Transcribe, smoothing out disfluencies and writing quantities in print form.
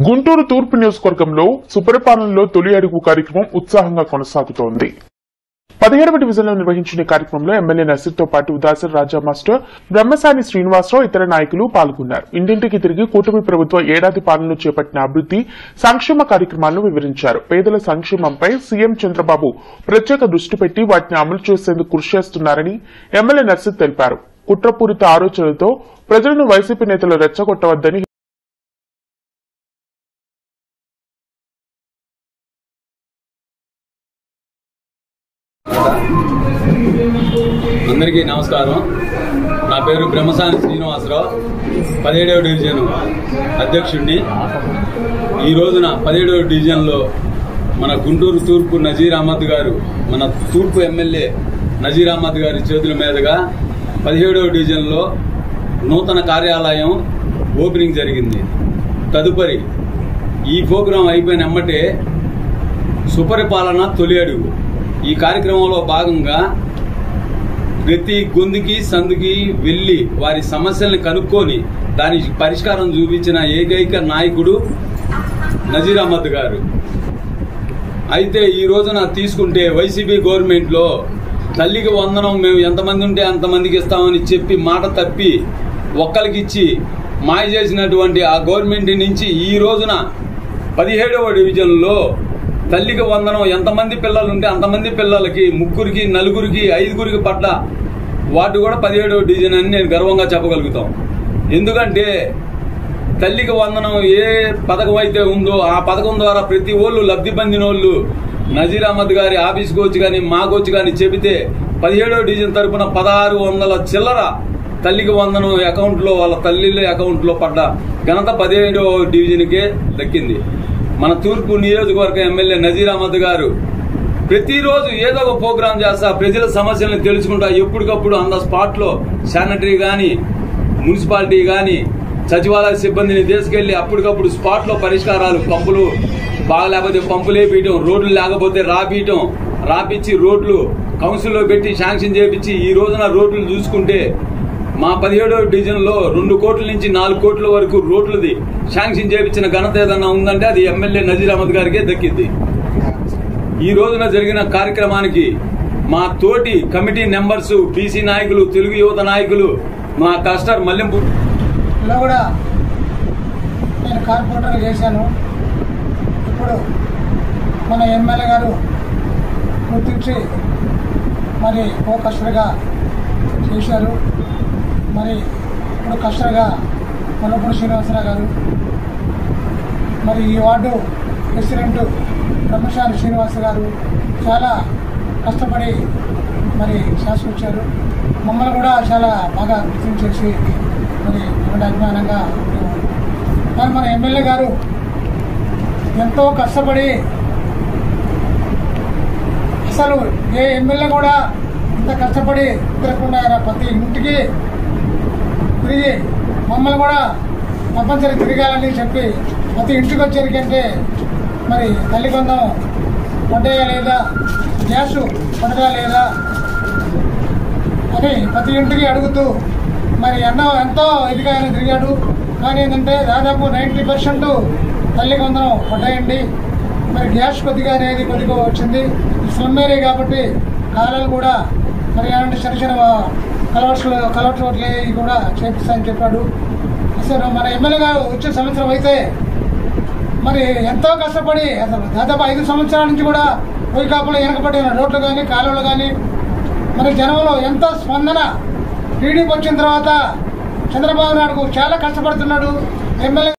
గుంటూరు తూర్పు నియోజకవర్గంలో సుపరిపాలనలో తొలి అడుగు కార్యక్రమం ఉత్సాహంగా కొనసాగుతోంది. 17వ డివిజన్లో నిర్వహించిన కార్యక్రమంలో ఎమ్మెల్యే నసీర్తో పాటు దాసరి రాజా మాస్టర్, బ్రహ్మసాని శ్రీనివాసరావు ఇతర నాయకులు పాల్గొన్నారు. ఇంటింటికి తిరిగి కూటమి ప్రభుత్వ ఏడాది పాలనలో చేపట్టిన అభివృద్ది సంక్షేమ కార్యక్రమాలను వివరించారు. పేదల సంక్షేమంపై సీఎం చంద్రబాబు ప్రత్యేక దృష్టి పెట్టి వాటిని అమలు చేసేందుకు కృషి చేస్తున్నారని ఎమ్మెల్యే నసీర్ తెలిపారు. కుట్రపూరిత ఆలోచనలతో ప్రజలను వైసీపీ నేతలు రెచ్చగొట్టవద్దని అందరికీ నమస్కారం. నా పేరు బ్రహ్మసాని శ్రీనివాసరావు, 17వ డివిజన్ అధ్యక్షుడిని. ఈ రోజున 17వ డివిజన్లో మన గుంటూరు తూర్పు నజీర్ అహ్మద్ గారు, మన తూర్పు ఎమ్మెల్యే నజీర్ అహ్మద్ గారి చేతుల మీదుగా 17వ డివిజన్లో నూతన కార్యాలయం ఓపెనింగ్ జరిగింది. తదుపరి ఈ ప్రోగ్రాం అయిపోయిన ఎమ్మటే సుపరిపాలన తొలి అడుగు ఈ కార్యక్రమంలో భాగంగా ప్రతి గొంతుకి సందుకి వెళ్లి వారి సమస్యల్ని కనుక్కొని దానికి పరిష్కారం చూపించిన ఏకైక నాయకుడు నజీర్ అహ్మద్ గారు. అయితే ఈ రోజున తీసుకుంటే వైసీపీ గవర్నమెంట్ లో తల్లికి వందనం మేము ఎంతమంది ఉంటే అంతమందికి ఇస్తామని చెప్పి మాట తప్పి ఒక్కరికిచ్చి మాయ చేసినటువంటి ఆ గవర్నమెంట్ నుంచి ఈ రోజున 17వ డివిజన్లో తల్లికి వందనం ఎంతమంది పిల్లలు ఉంటే అంతమంది పిల్లలకి, ముగ్గురికి, నలుగురికి, ఐదుగురికి పట్ల వాటి కూడా 17వ డివిజన్ అని నేను గర్వంగా చెప్పగలుగుతాం. ఎందుకంటే తల్లికి వందనం ఏ పథకం అయితే ఉందో ఆ పథకం ద్వారా ప్రతి ఓళ్ళు లబ్ధి పొందిన వాళ్ళు నజీర్ అహ్మద్ గారి ఆఫీస్కి వచ్చి కానీ మాకు వచ్చి కానీ చెబితే 17వ డివిజన్ తరఫున 1600 చిల్లర తల్లికి వందనం అకౌంట్లో వాళ్ళ తల్లిల అకౌంట్లో పడ్డ ఘనత 17వ డివిజన్కే దక్కింది. మన తూర్పు నియోజకవర్గ ఎమ్మెల్యే నజీర్ అహ్మద్ గారు ప్రతిరోజు ఏదో ఒక ప్రోగ్రాం చేస్తా ప్రజల సమస్యలను తెలుసుకుంటా ఎప్పటికప్పుడు ఆన్ ద స్పాట్ లో శానిటరీ గాని, మున్సిపాలిటీ గాని, సచివాలయ సిబ్బందిని తీసుకెళ్లి అప్పటికప్పుడు స్పాట్ లో పరిష్కారాలు, పంపులు బాగలేకపోతే పంపులు వేపించడం, రోడ్లు లేకపోతే రాపిచ్చి రోడ్లు కౌన్సిల్లో పెట్టి శాంక్షన్ చేపించి ఈ రోజున రోడ్లు చూసుకుంటే మా 17వ డివిజన్ లో 2 కోట్ల నుంచి 4 కోట్ల వరకు రోడ్లది శాంక్షన్ చేయించిన ఘనత ఏదన్నా ఉందంటే అది ఎమ్మెల్యే నజీర్ అహ్మద్ గారికే దక్కింది. ఈ రోజున జరిగిన కార్యక్రమానికి మా తోటి కమిటీ మెంబర్స్, బీసీ నాయకులు, తెలుగు యువత నాయకులు, మా కస్టర్ మల్లెంపు కూడా నేను కార్పొరేటర్ చేశాను. ఇప్పుడు మన ఎమ్మెల్యే గారు గుర్తించి మరి ఓ కస్టర్గా చేశారు. మరి ఇప్పుడు కస్టర్గా మల్లెపూడి శ్రీనివాసరావు గారు, మరి ఈ వార్డు ప్రెసిడెంట్ బ్రహ్మసాని శ్రీనివాస గారు చాలా కష్టపడి మరి శాసించారు. మమ్మల్ని కూడా చాలా బాగా గుర్తించేసి మరి అభిమానంగా మరి మన ఎమ్మెల్యే గారు ఎంతో కష్టపడి, అసలు ఏ ఎమ్మెల్యే కూడా ఇంత కష్టపడి తిరగకుండా ప్రతి ఇంటికి తిరిగి మమ్మల్ని కూడా తప్పనిసరి తిరగాలని చెప్పి ప్రతి ఇంటికి వచ్చేరికంటే మరి తల్లి కొందం పడ్డాయా లేదా, గ్యాస్ పడదా లేదా అని ప్రతి ఇంటికి అడుగుతూ మరి ఎంతో ఇదిగా ఆయన తిరిగాడు. కానీ ఏంటంటే దాదాపు 90% తల్లి కొందరం పడ్డాయండి. మరి గ్యాస్ కొద్దిగా వచ్చింది. స్లమ్ ఏరియా కాబట్టి కాలాలు కూడా మరి అలాంటి చిన్న చిన్న కలవట్లు కూడా చేపిస్తానని చెప్పాడు. అసలు మన ఎమ్మెల్యే గారు వచ్చే సంవత్సరం అయితే మరి ఎంతో కష్టపడి అసలు దాదాపు 5 సంవత్సరాల నుంచి కూడా వైకాపులో వెనకబడిన రోడ్లు కానీ, కాలువలు కానీ మరి జనంలో ఎంతో స్పందన. టీడీపీ వచ్చిన తర్వాత చంద్రబాబు నాయుడు చాలా కష్టపడుతున్నాడు ఎమ్మెల్యే.